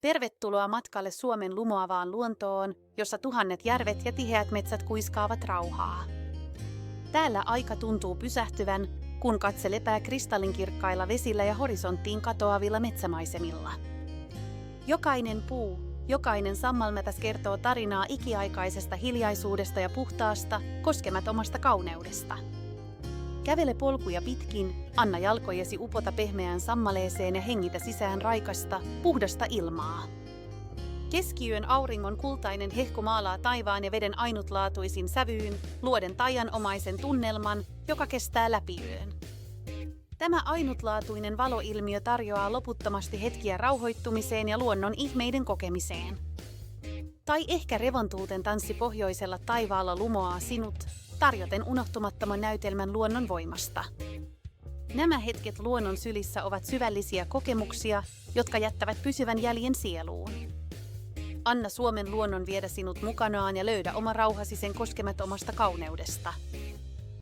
Tervetuloa matkalle Suomen lumoavaan luontoon, jossa tuhannet järvet ja tiheät metsät kuiskaavat rauhaa. Täällä aika tuntuu pysähtyvän, kun katse lepää kristallinkirkkailla vesillä ja horisonttiin katoavilla metsämaisemilla. Jokainen puu, jokainen sammalmätäs kertoo tarinaa ikiaikaisesta hiljaisuudesta ja puhtaasta, koskemattomasta kauneudesta. Kävele polkuja pitkin, anna jalkojesi upota pehmeään sammaleeseen ja hengitä sisään raikasta, puhdasta ilmaa. Keskiyön auringon kultainen hehku maalaa taivaan ja veden ainutlaatuisin sävyyn, luoden taianomaisen tunnelman, joka kestää läpi yön. Tämä ainutlaatuinen valoilmiö tarjoaa loputtomasti hetkiä rauhoittumiseen ja luonnon ihmeiden kokemiseen. Tai ehkä revontuuten tanssi pohjoisella taivaalla lumoaa sinut, tarjoten unohtumattoman näytelmän luonnon voimasta. Nämä hetket luonnon sylissä ovat syvällisiä kokemuksia, jotka jättävät pysyvän jäljen sieluun. Anna Suomen luonnon viedä sinut mukanaan ja löydä oma rauhasi sen koskemattomasta kauneudesta.